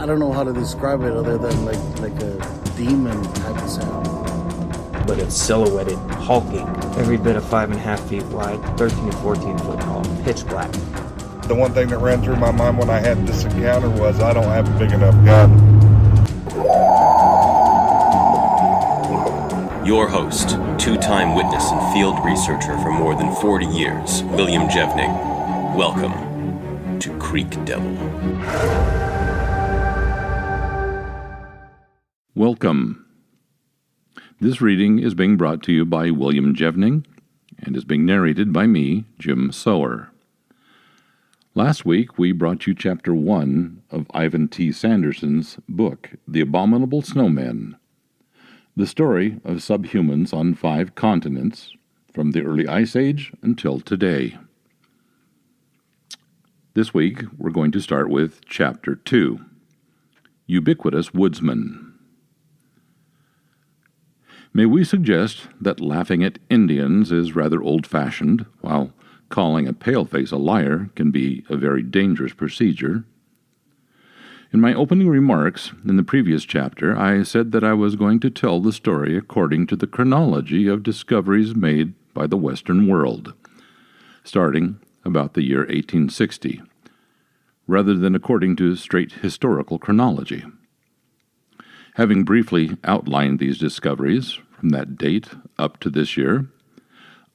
I don't know how to describe it other than like a demon type of sound. But it's silhouetted, hulking, every bit of 5.5 feet wide, 13 to 14 foot tall, pitch black. The one thing that ran through my mind when I had this encounter was I don't have a big enough gun. Your host, two-time witness and field researcher for more than 40 years, William Jevning. Welcome to Creek Devil. Welcome. This reading is being brought to you by William Jevning and is being narrated by me, Jim Sower. Last week, we brought you Chapter 1 of Ivan T. Sanderson's book, The Abominable Snowmen, the story of subhumans on 5 continents, from the early Ice Age until today. This week, we're going to start with Chapter 2, Ubiquitous Woodsman. May we suggest that laughing at Indians is rather old-fashioned, while calling a paleface a liar can be a very dangerous procedure. In my opening remarks in the previous chapter, I said that I was going to tell the story according to the chronology of discoveries made by the Western world, starting about the year 1860, rather than according to straight historical chronology. Having briefly outlined these discoveries from that date up to this year,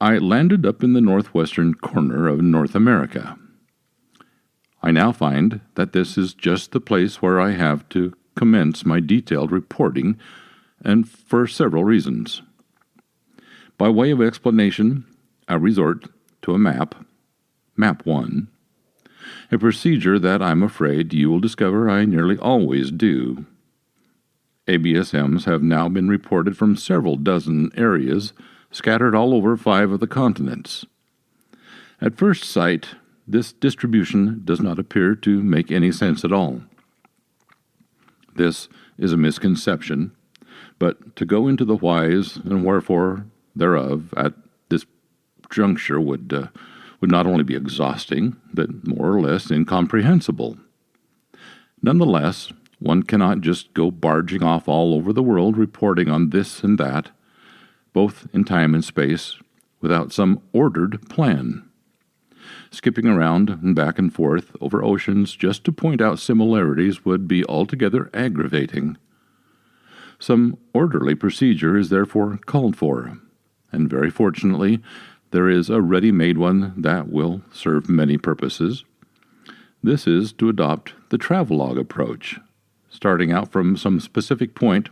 I landed up in the northwestern corner of North America. I now find that this is just the place where I have to commence my detailed reporting, and for several reasons. By way of explanation, I resort to a map, Map 1, a procedure that I'm afraid you will discover I nearly always do. ABSMs have now been reported from several dozen areas scattered all over 5 of the continents. At first sight, this distribution does not appear to make any sense at all. This is a misconception, but to go into the whys and wherefore thereof at this juncture would not only be exhausting, but more or less incomprehensible. Nonetheless, one cannot just go barging off all over the world reporting on this and that, both in time and space, without some ordered plan. Skipping around and back and forth over oceans just to point out similarities would be altogether aggravating. Some orderly procedure is therefore called for, and very fortunately, there is a ready-made one that will serve many purposes. This is to adopt the travelogue approach, starting out from some specific point,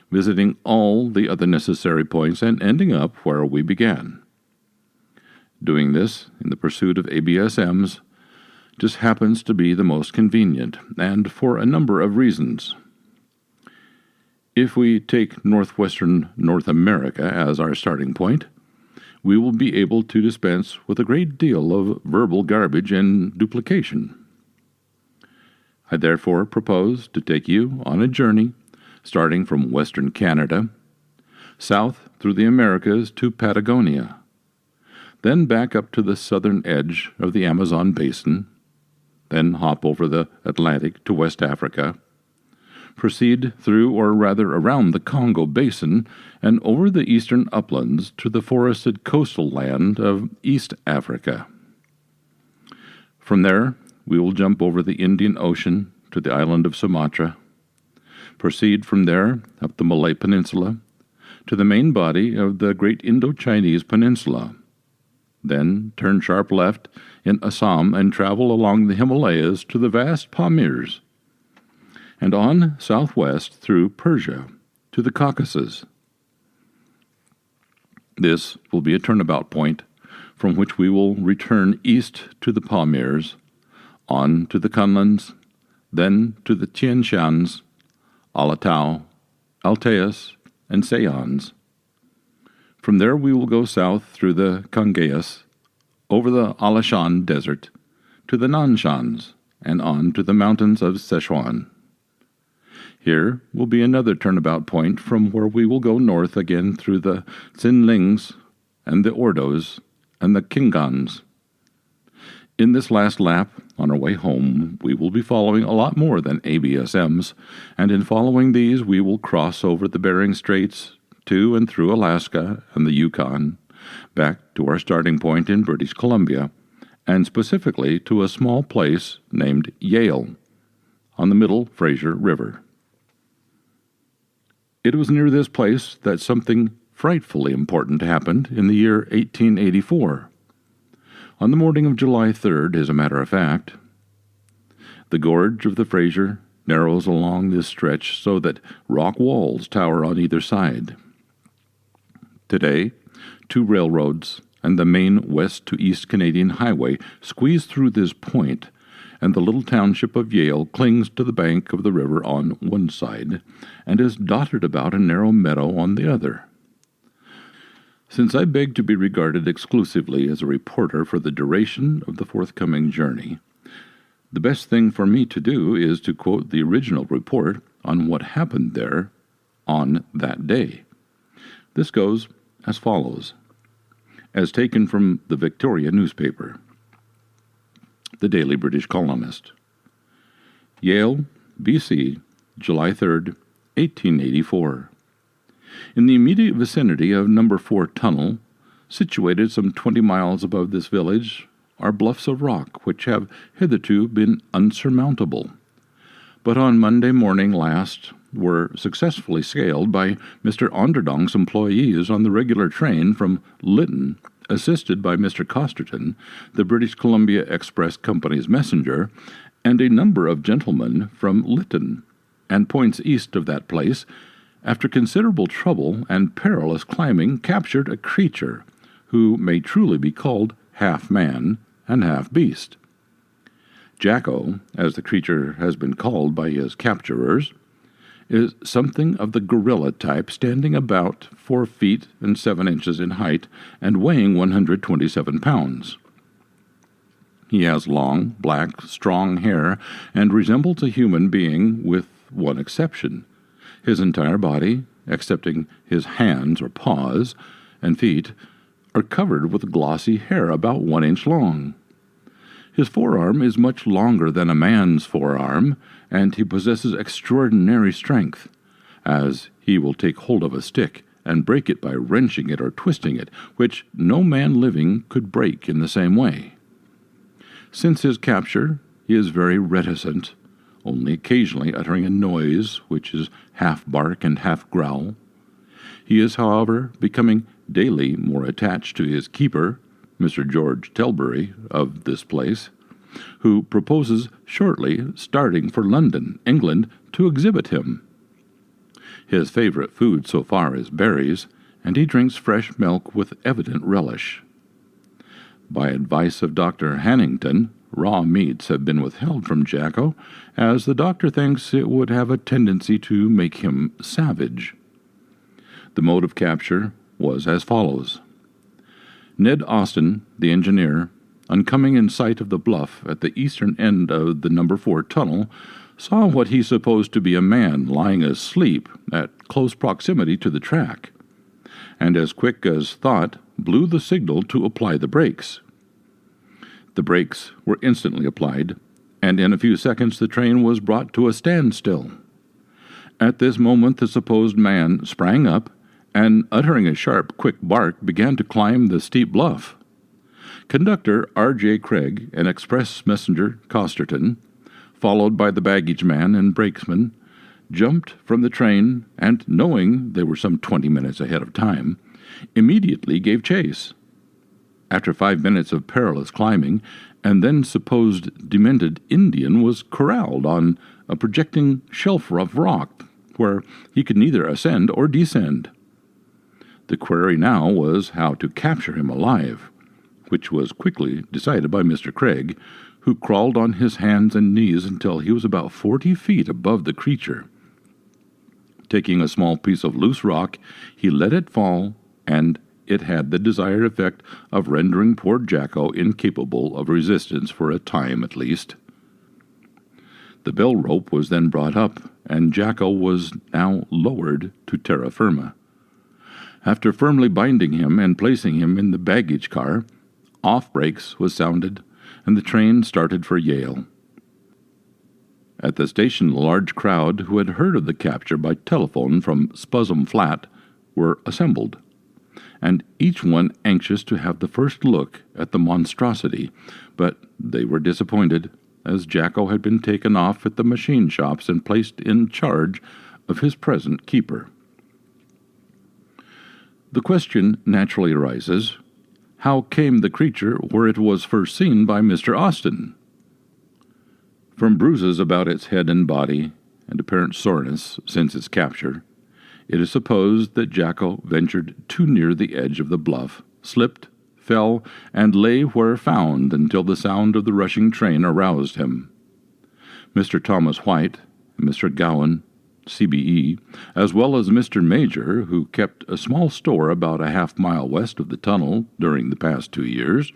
visiting all the other necessary points, and ending up where we began. Doing this in the pursuit of ABSMs just happens to be the most convenient, and for a number of reasons. If we take northwestern North America as our starting point, we will be able to dispense with a great deal of verbal garbage and duplication. I therefore propose to take you on a journey starting from western Canada, south through the Americas to Patagonia, then back up to the southern edge of the Amazon basin, then hop over the Atlantic to West Africa, proceed through or rather around the Congo basin and over the eastern uplands to the forested coastal land of East Africa. From there, we will jump over the Indian Ocean to the island of Sumatra, proceed from there up the Malay Peninsula to the main body of the Great Indo-Chinese Peninsula, then turn sharp left in Assam and travel along the Himalayas to the vast Pamirs, and on southwest through Persia to the Caucasus. This will be a turnabout point from which we will return east to the Pamirs, on to the Kunluns, then to the Tian Shans, Alatau, Altaeus, and Sayans. From there we will go south through the Kangeas, over the Alashan Desert, to the Nanshans, and on to the mountains of Sichuan. Here will be another turnabout point from where we will go north again through the Xinlings and the Ordos and the Kingans. In this last lap, on our way home, we will be following a lot more than ABSMs, and in following these, we will cross over the Bering Straits to and through Alaska and the Yukon, back to our starting point in British Columbia, and specifically to a small place named Yale, on the Middle Fraser River. It was near this place that something frightfully important happened in the year 1884. On the morning of July 3rd, as a matter of fact. The gorge of the Fraser narrows along this stretch so that rock walls tower on either side. Today, 2 railroads and the main west to east Canadian highway squeeze through this point, and the little township of Yale clings to the bank of the river on one side and is dotted about a narrow meadow on the other. Since I beg to be regarded exclusively as a reporter for the duration of the forthcoming journey, the best thing for me to do is to quote the original report on what happened there on that day. This goes as follows, as taken from the Victoria newspaper, the Daily British Colonist. Yale, BC, July 3rd, 1884. In the immediate vicinity of No. 4 Tunnel, situated some 20 miles above this village, are bluffs of rock which have hitherto been unsurmountable, but on Monday morning last were successfully scaled by Mr. Onderdonck's employees on the regular train from Lytton, assisted by Mr. Costerton, the British Columbia Express Company's messenger, and a number of gentlemen from Lytton and points east of that place, after considerable trouble and perilous climbing, captured a creature who may truly be called half man and half beast. Jacko, as the creature has been called by his capturers, is something of the gorilla type, standing about 4 feet and 7 inches in height and weighing 127 pounds. He has long, black, strong hair and resembles a human being with one exception. His entire body, excepting his hands or paws and feet, are covered with glossy hair about 1 inch long. His forearm is much longer than a man's forearm, and he possesses extraordinary strength, as he will take hold of a stick and break it by wrenching it or twisting it, which no man living could break in the same way. Since his capture, he is very reticent, only occasionally uttering a noise which is half bark and half growl. He is, however, becoming daily more attached to his keeper, Mr. George Telbury of this place, who proposes shortly starting for London, England, to exhibit him. His favorite food so far is berries, and he drinks fresh milk with evident relish. By advice of Dr. Hannington, raw meats have been withheld from Jacko, as the doctor thinks it would have a tendency to make him savage. The mode of capture was as follows. Ned Austin, the engineer, on coming in sight of the bluff at the eastern end of the No. 4 tunnel, saw what he supposed to be a man lying asleep at close proximity to the track, and as quick as thought blew the signal to apply the brakes. The brakes were instantly applied, and in a few seconds the train was brought to a standstill. At this moment the supposed man sprang up, and, uttering a sharp, quick bark, began to climb the steep bluff. Conductor R.J. Craig and express messenger Costerton, followed by the baggage man and brakesman, jumped from the train and, knowing they were some 20 minutes ahead of time, immediately gave chase. After 5 minutes of perilous climbing, and then supposed demented Indian was corralled on a projecting shelf of rock, where he could neither ascend or descend. The query now was how to capture him alive, which was quickly decided by Mr. Craig, who crawled on his hands and knees until he was about 40 feet above the creature. Taking a small piece of loose rock, he let it fall, and it had the desired effect of rendering poor Jacko incapable of resistance for a time at least. The bell rope was then brought up, and Jacko was now lowered to terra firma. After firmly binding him and placing him in the baggage car, off brakes was sounded, and the train started for Yale. At the station, a large crowd who had heard of the capture by telephone from Spuzzum Flat were assembled, and each one anxious to have the first look at the monstrosity, but they were disappointed, as Jacko had been taken off at the machine shops and placed in charge of his present keeper. The question naturally arises, how came the creature where it was first seen by Mr. Austin? From bruises about its head and body, and apparent soreness since its capture, it is supposed that Jacko ventured too near the edge of the bluff, slipped, fell, and lay where found until the sound of the rushing train aroused him. Mr. Thomas White, and Mr. Gowan, CBE, as well as Mr. Major, who kept a small store about a half-mile west of the tunnel during the past 2 years,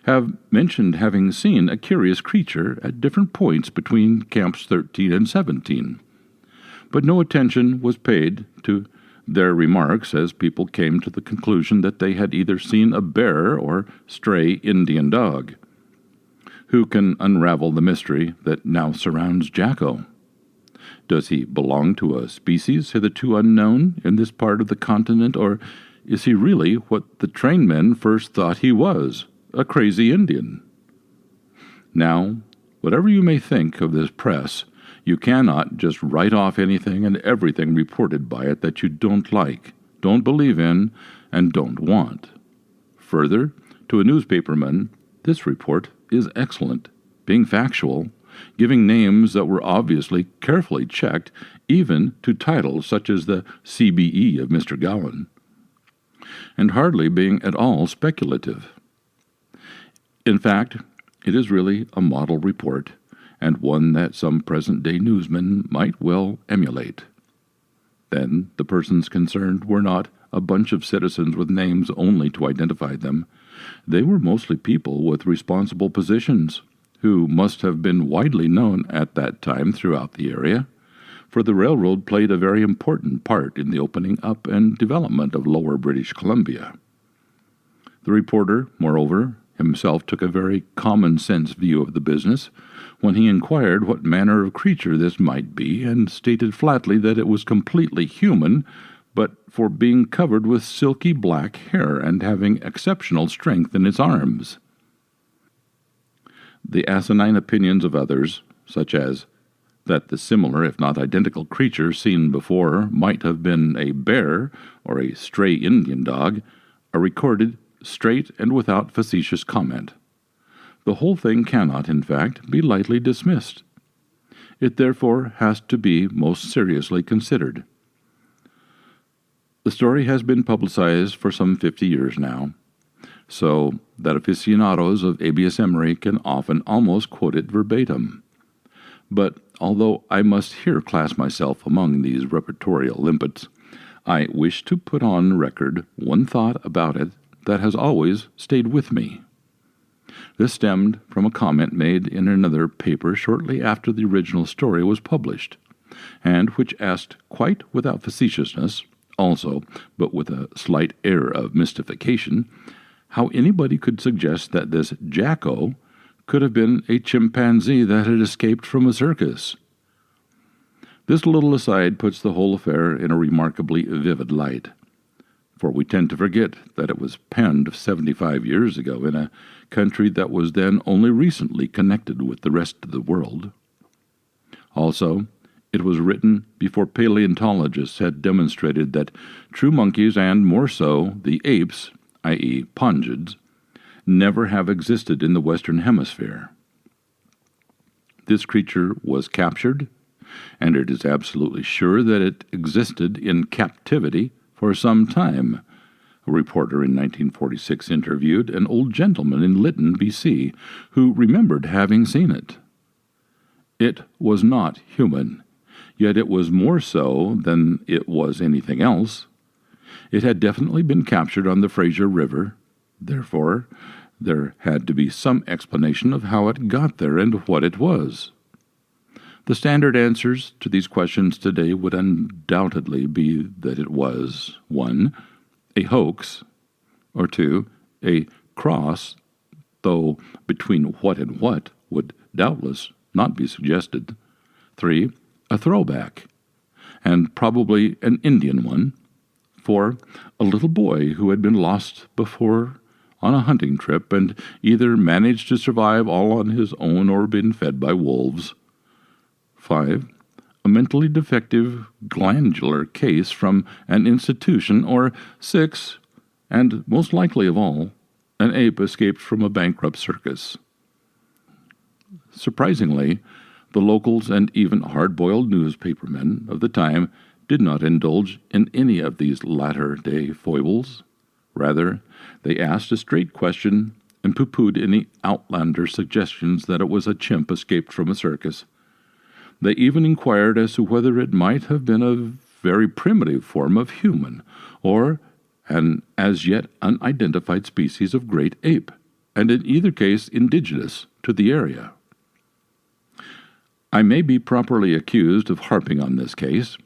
have mentioned having seen a curious creature at different points between camps 13 and 17. But no attention was paid to their remarks, as people came to the conclusion that they had either seen a bear or stray Indian dog. Who can unravel the mystery that now surrounds Jacko? Does he belong to a species hitherto unknown in this part of the continent, or is he really what the trainmen first thought he was, a crazy Indian? Now, whatever you may think of this press, you cannot just write off anything and everything reported by it that you don't like, don't believe in, and don't want. Further, to a newspaperman, this report is excellent, being factual, giving names that were obviously carefully checked, even to titles such as the CBE of Mr. Gowan, and hardly being at all speculative. In fact, it is really a model report, and one that some present-day newsmen might well emulate. Then the persons concerned were not a bunch of citizens with names only to identify them. They were mostly people with responsible positions, who must have been widely known at that time throughout the area, for the railroad played a very important part in the opening up and development of Lower British Columbia. The reporter, moreover, himself took a very common-sense view of the business when he inquired what manner of creature this might be, and stated flatly that it was completely human, but for being covered with silky black hair and having exceptional strength in its arms. The asinine opinions of others, such as that the similar, if not identical, creature seen before might have been a bear or a stray Indian dog, are recorded straight and without facetious comment. The whole thing cannot, in fact, be lightly dismissed. It therefore has to be most seriously considered. The story has been publicized for some 50 years now, so that aficionados of habeas emery can often almost quote it verbatim. But although I must here class myself among these repertorial limpets, I wish to put on record one thought about it that has always stayed with me. This stemmed from a comment made in another paper shortly after the original story was published, and which asked quite without facetiousness, also, but with a slight air of mystification, how anybody could suggest that this Jacko could have been a chimpanzee that had escaped from a circus. This little aside puts the whole affair in a remarkably vivid light, for we tend to forget that it was penned 75 years ago in a country that was then only recently connected with the rest of the world. Also, it was written before paleontologists had demonstrated that true monkeys, and more so the apes, i.e. pongids, never have existed in the Western Hemisphere. This creature was captured, and it is absolutely sure that it existed in captivity for some time. A reporter in 1946 interviewed an old gentleman in Lytton, B.C., who remembered having seen it. It was not human, yet it was more so than it was anything else. It had definitely been captured on the Fraser River. Therefore, there had to be some explanation of how it got there and what it was. The standard answers to these questions today would undoubtedly be that it was 1. A hoax, or 2. A cross though between what and what would doubtless not be suggested. 3. A throwback, and probably an Indian one. 4. A little boy who had been lost before on a hunting trip and either managed to survive all on his own or been fed by wolves. 5. A mentally defective glandular case from an institution. Or 6, and most likely of all, an ape escaped from a bankrupt circus. Surprisingly, the locals and even hard-boiled newspapermen of the time did not indulge in any of these latter-day foibles. Rather, they asked a straight question and pooh-poohed any outlander suggestions that it was a chimp escaped from a circus. They even inquired as to whether it might have been a very primitive form of human, or an as yet unidentified species of great ape, and in either case indigenous to the area. I may be properly accused of harping on this case,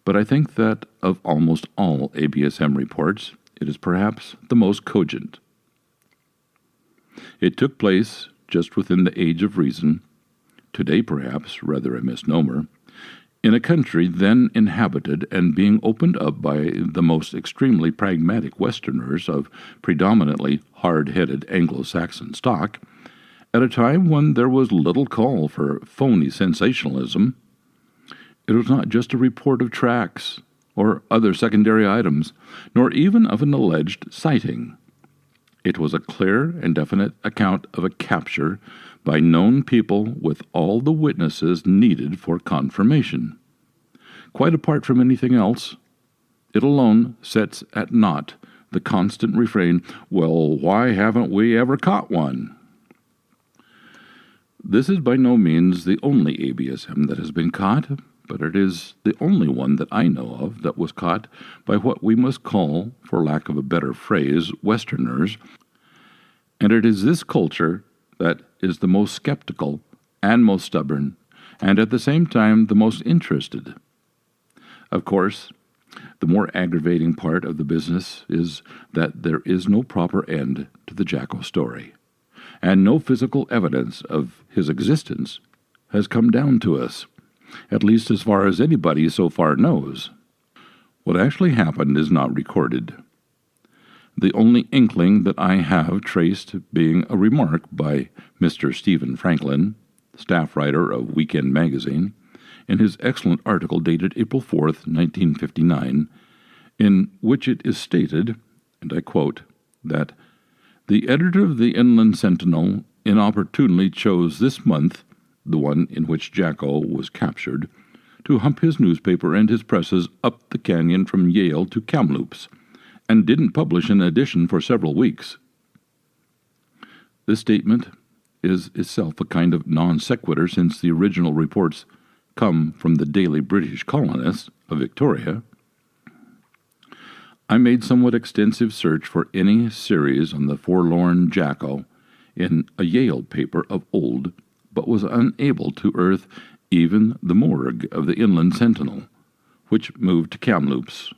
but I think that of almost all ABSM reports, it is perhaps the most cogent. It took place just within the age of reason, today perhaps rather a misnomer, in a country then inhabited and being opened up by the most extremely pragmatic Westerners of predominantly hard-headed Anglo-Saxon stock, at a time when there was little call for phony sensationalism. It was not just a report of tracks or other secondary items, nor even of an alleged sighting. It was a clear and definite account of a capture by known people with all the witnesses needed for confirmation. Quite apart from anything else, it alone sets at naught the constant refrain, "Well, why haven't we ever caught one?" This is by no means the only ABSM that has been caught, but it is the only one that I know of that was caught by what we must call, for lack of a better phrase, Westerners, and it is this culture that is the most skeptical and most stubborn, and at the same time the most interested. Of course, the more aggravating part of the business is that there is no proper end to the Jacko story, and no physical evidence of his existence has come down to us, at least as far as anybody so far knows. What actually happened is not recorded. The only inkling that I have traced being a remark by Mr. Stephen Franklin, staff writer of Weekend Magazine, in his excellent article dated April 4th, 1959, in which it is stated, and I quote, that the editor of the Inland Sentinel inopportunely chose this month, the one in which Jacko was captured, to hump his newspaper and his presses up the canyon from Yale to Kamloops, and didn't publish an edition for several weeks. This statement is itself a kind of non sequitur, since the original reports come from the Daily British Colonist of Victoria. I made somewhat extensive search for any series on the forlorn Jacko in a Yale paper of old, but was unable to unearth even the morgue of the Inland Sentinel, which moved to Kamloops.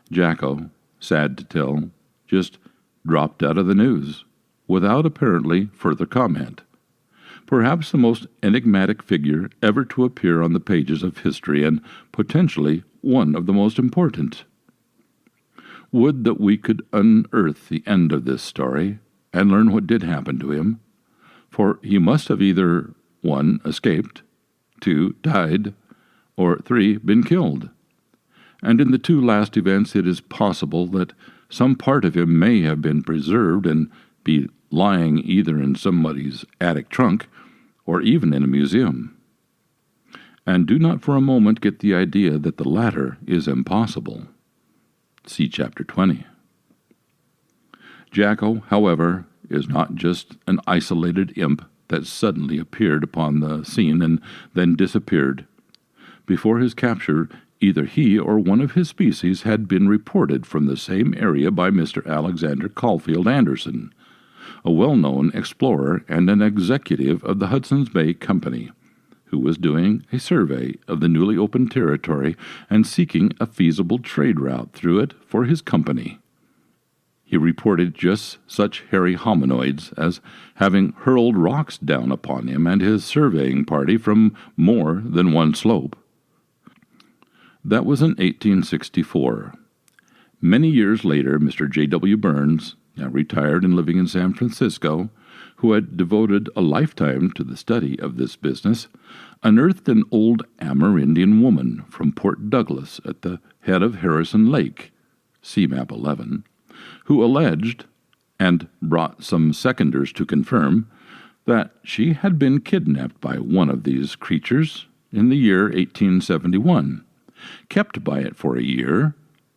Jacko, sad to tell, just dropped out of the news, without apparently further comment. Perhaps the most enigmatic figure ever to appear on the pages of history, and potentially one of the most important. Would that we could unearth the end of this story and learn what did happen to him, for he must have either 1. Escaped, 2. Died, or 3. Been killed. And in the 2 last events it is possible that some part of him may have been preserved and be lying either in somebody's attic trunk or even in a museum. And do not for a moment get the idea that the latter is impossible. See Chapter 20. Jacko, however, is not just an isolated imp that suddenly appeared upon the scene and then disappeared. Before his capture, either he or one of his species had been reported from the same area by Mr. Alexander Caulfield Anderson, a well-known explorer and an executive of the Hudson's Bay Company, who was doing a survey of the newly opened territory and seeking a feasible trade route through it for his company. He reported just such hairy hominoids as having hurled rocks down upon him and his surveying party from more than one slope. That was in 1864. Many years later, Mr. J.W. Burns, now retired and living in San Francisco, who had devoted a lifetime to the study of this business, unearthed an old Amerindian woman from Port Douglas at the head of Harrison Lake, see map 11, who alleged, and brought some seconders to confirm, that she had been kidnapped by one of these creatures in the year 1871, kept by it for a year,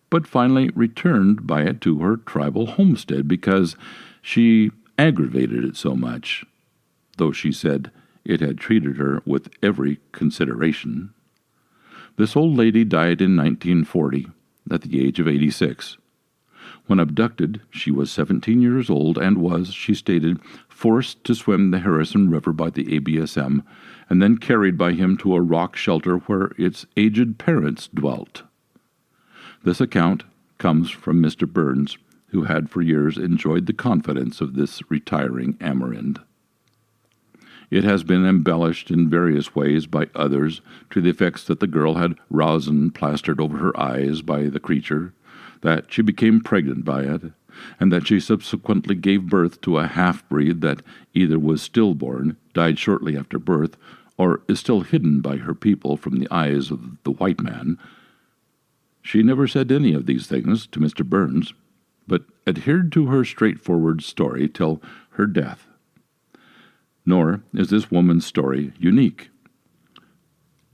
but finally returned by it to her tribal homestead because she aggravated it so much, though she said it had treated her with every consideration. This old lady died in 1940 at the age of 86. When abducted, she was 17 years old and was, she stated, forced to swim the Harrison River by the ABSM and then carried by him to a rock shelter where its aged parents dwelt. This account comes from Mr. Burns, who had for years enjoyed the confidence of this retiring Amerindian. It has been embellished in various ways by others to the effects that the girl had rosin plastered over her eyes by the creature, that she became pregnant by it, and that she subsequently gave birth to a half-breed that either was stillborn, died shortly after birth, or is still hidden by her people from the eyes of the white man. She never said any of these things to Mr. Burns, but adhered to her straightforward story till her death. Nor is this woman's story unique.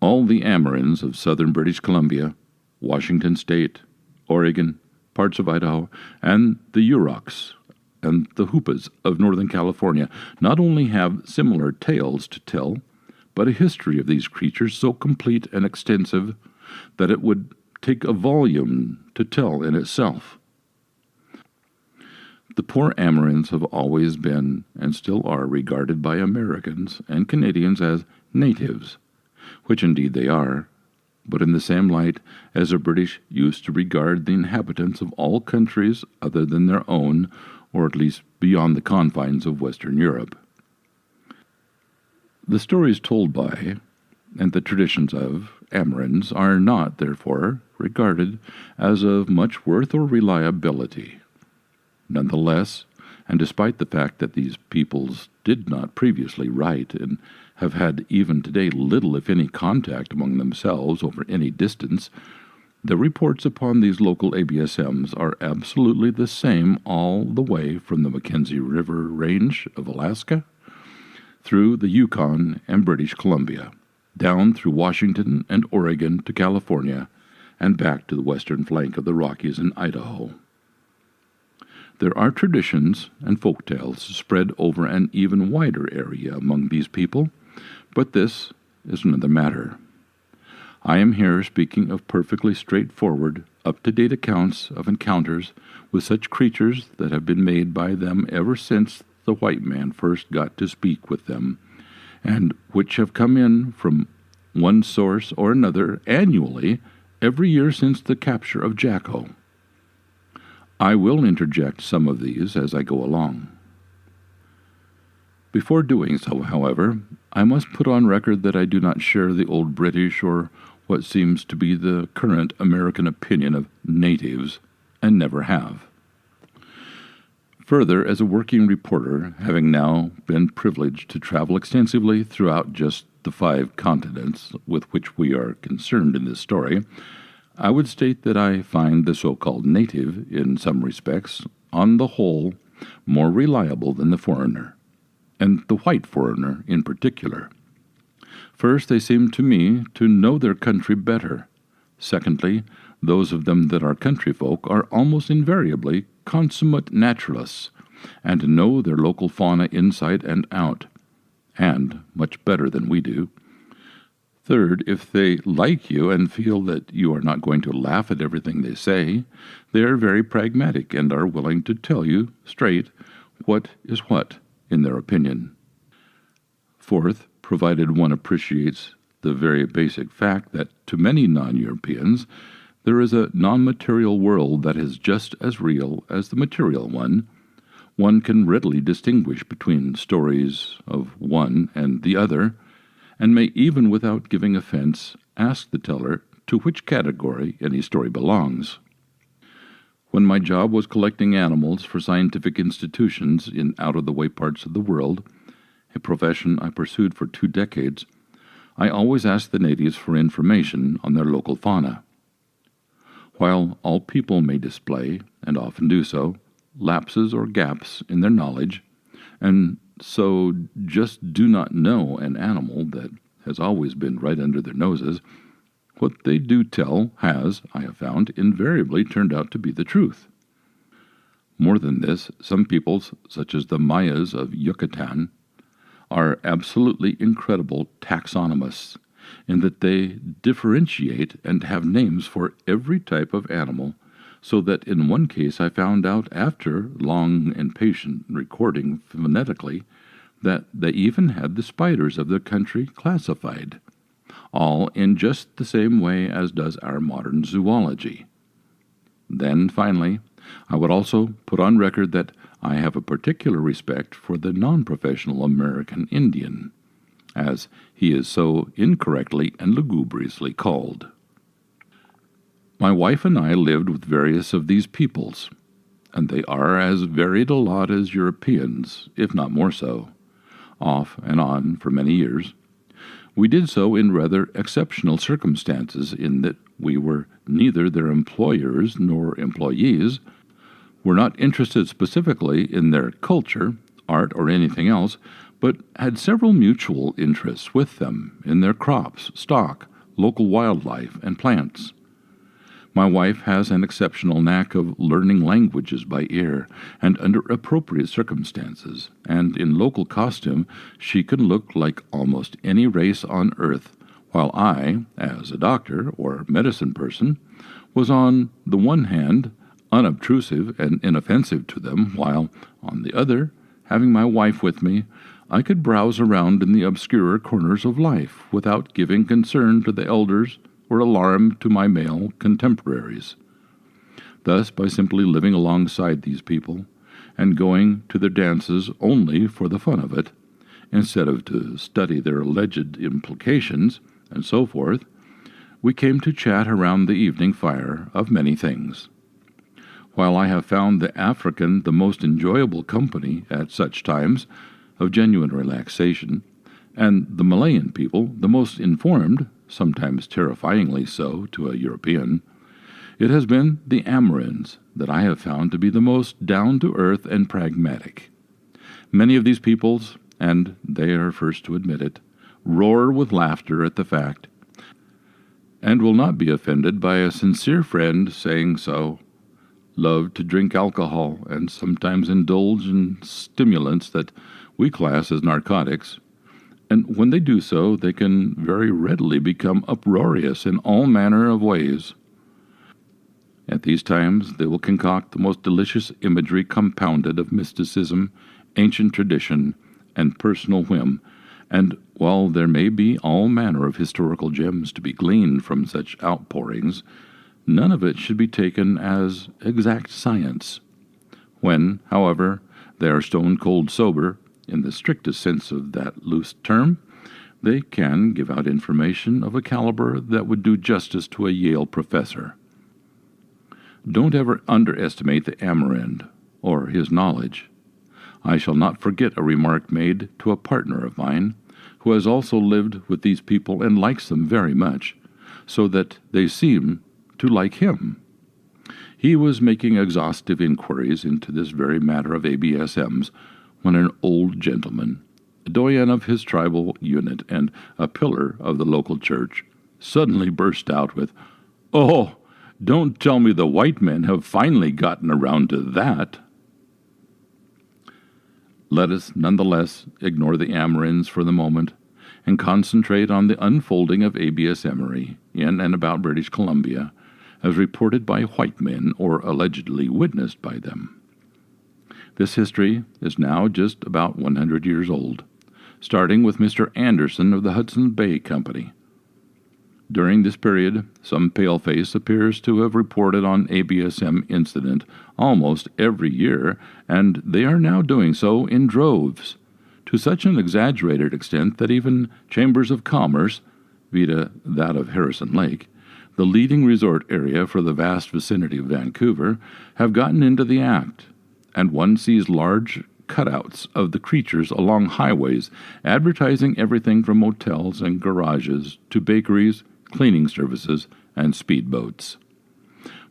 All the Amerindians of southern British Columbia, Washington State, Oregon, parts of Idaho, and the Yuroks and the Hoopas of Northern California not only have similar tales to tell, but a history of these creatures so complete and extensive that it would take a volume to tell in itself. The poor Amerindians have always been, and still are, regarded by Americans and Canadians as natives, which indeed they are, but in the same light as the British used to regard the inhabitants of all countries other than their own, or at least beyond the confines of Western Europe. The stories told by, and the traditions of, Amerindians are not, therefore, regarded as of much worth or reliability. Nonetheless, and despite the fact that these peoples did not previously write and have had even today little if any contact among themselves over any distance, the reports upon these local ABSMs are absolutely the same all the way from the Mackenzie River Range of Alaska through the Yukon and British Columbia, down through Washington and Oregon to California, and back to the western flank of the Rockies in Idaho. There are traditions and folktales spread over an even wider area among these people, but this is another matter. I am here speaking of perfectly straightforward, up-to-date accounts of encounters with such creatures that have been made by them ever since the white man first got to speak with them, and which have come in from one source or another annually every year since the capture of Jacko. I will interject some of these as I go along. Before doing so, however, I must put on record that I do not share the old British or what seems to be the current American opinion of natives, and never have. Further, as a working reporter, having now been privileged to travel extensively throughout just the 5 continents with which we are concerned in this story, I would state that I find the so-called native, in some respects, on the whole, more reliable than the foreigner, and the white foreigner in particular. First, they seem to me to know their country better. Secondly, those of them that are country folk are almost invariably consummate naturalists, and know their local fauna inside and out, and much better than we do. Third, if they like you and feel that you are not going to laugh at everything they say, they are very pragmatic and are willing to tell you straight what is what, in their opinion. Fourth, provided one appreciates the very basic fact that to many non-Europeans, there is a non-material world that is just as real as the material one. One can readily distinguish between stories of one and the other, and may even without giving offense ask the teller to which category any story belongs. When my job was collecting animals for scientific institutions in out-of-the-way parts of the world, a profession I pursued for 2 decades, I always asked the natives for information on their local fauna. While all people may display, and often do so, lapses or gaps in their knowledge, and so just do not know an animal that has always been right under their noses, what they do tell has, I have found, invariably turned out to be the truth. More than this, some peoples, such as the Mayas of Yucatan, are absolutely incredible taxonomists in that they differentiate and have names for every type of animal, so that in one case I found out after long and patient recording phonetically that they even had the spiders of their country classified, all in just the same way as does our modern zoology. Then, finally, I would also put on record that I have a particular respect for the non-professional American Indian, as he is so incorrectly and lugubriously called. My wife and I lived with various of these peoples, and they are as varied a lot as Europeans, if not more so, off and on for many years. We did so in rather exceptional circumstances in that we were neither their employers nor employees, were not interested specifically in their culture, art, or anything else, but had several mutual interests with them in their crops, stock, local wildlife, and plants. My wife has an exceptional knack of learning languages by ear and under appropriate circumstances, and in local costume she can look like almost any race on earth, while I, as a doctor or medicine person, was on the one hand unobtrusive and inoffensive to them, while, on the other, having my wife with me, I could browse around in the obscurer corners of life without giving concern to the elders or alarm to my male contemporaries. Thus, by simply living alongside these people, and going to their dances only for the fun of it, instead of to study their alleged implications, and so forth, we came to chat around the evening fire of many things. While I have found the African the most enjoyable company at such times of genuine relaxation, and the Malayan people the most informed, sometimes terrifyingly so to a European, it has been the Amerinds that I have found to be the most down-to-earth and pragmatic. Many of these peoples, and they are first to admit it, roar with laughter at the fact, and will not be offended by a sincere friend saying so, love to drink alcohol and sometimes indulge in stimulants that we class as narcotics, and when they do so, they can very readily become uproarious in all manner of ways. At these times, they will concoct the most delicious imagery compounded of mysticism, ancient tradition, and personal whim, and while there may be all manner of historical gems to be gleaned from such outpourings, none of it should be taken as exact science. When, however, they are stone-cold sober, in the strictest sense of that loose term, they can give out information of a caliber that would do justice to a Yale professor. Don't ever underestimate the Amerinds, or his knowledge. I shall not forget a remark made to a partner of mine, who has also lived with these people and likes them very much, so that they seem to like him. He was making exhaustive inquiries into this very matter of ABSMs when an old gentleman, a doyen of his tribal unit and a pillar of the local church, suddenly burst out with, "Oh, don't tell me the white men have finally gotten around to that." Let us nonetheless ignore the Amerinds for the moment and concentrate on the unfolding of ABSMery in and about British Columbia, as reported by white men or allegedly witnessed by them. This history is now just about 100 years old, starting with Mr. Anderson of the Hudson Bay Company. During this period, some paleface appears to have reported on ABSM incident almost every year, and they are now doing so in droves, to such an exaggerated extent that even chambers of commerce, via that of Harrison Lake, the leading resort area for the vast vicinity of Vancouver, have gotten into the act, and one sees large cutouts of the creatures along highways, advertising everything from motels and garages to bakeries, cleaning services, and speedboats.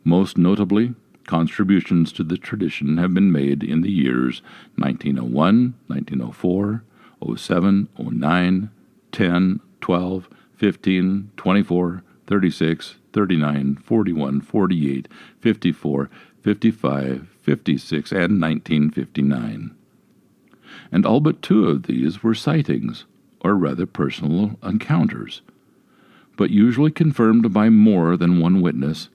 Most notably, contributions to the tradition have been made in the years 1901, 1904, 07, 09, 10, 12, 15, 24, 36, 39, 41, 48, 54, 55, 56, and 1959. And all but two of these were sightings, or rather personal encounters, but usually confirmed by more than one witness,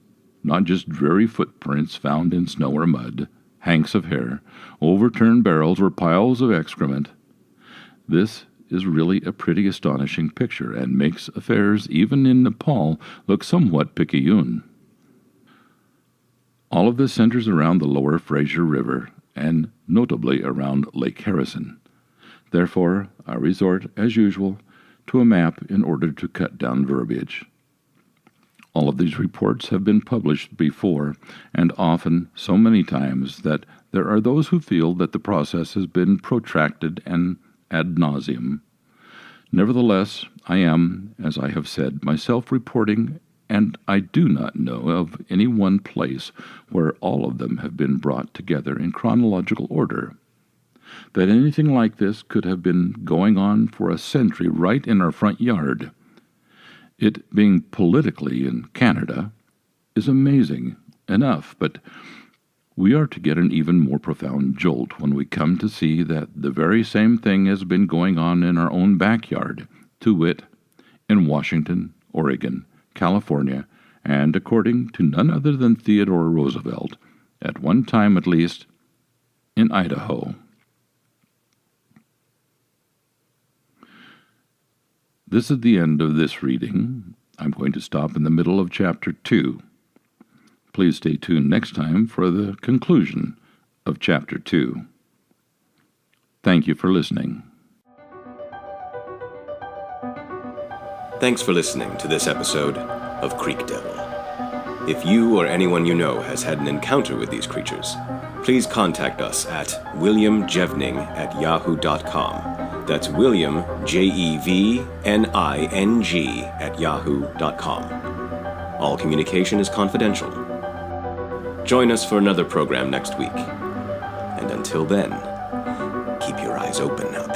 not just dreary footprints found in snow or mud, hanks of hair, overturned barrels, or piles of excrement. This is really a pretty astonishing picture, and makes affairs even in Nepal look somewhat picayune. All of this centers around the lower Fraser River, and notably around Lake Harrison. Therefore, I resort, as usual, to a map in order to cut down verbiage. All of these reports have been published before, and often so many times that there are those who feel that the process has been protracted and ad nauseum. Nevertheless, I am, as I have said, myself reporting, and I do not know of any one place where all of them have been brought together in chronological order. That anything like this could have been going on for a century right in our front yard, it being politically in Canada, is amazing enough, but we are to get an even more profound jolt when we come to see that the very same thing has been going on in our own backyard, to wit, in Washington, Oregon, California, and, according to none other than Theodore Roosevelt, at one time at least, in Idaho. This is the end of this reading. I'm going to stop in the middle of Chapter 2. Please stay tuned next time for the conclusion of Chapter 2. Thank you for listening. Thanks for listening to this episode of Creek Devil. If you or anyone you know has had an encounter with these creatures, please contact us at williamjevning@yahoo.com. That's William, Jevning, @yahoo.com. All communication is confidential. Join us for another program next week. And until then, keep your eyes open out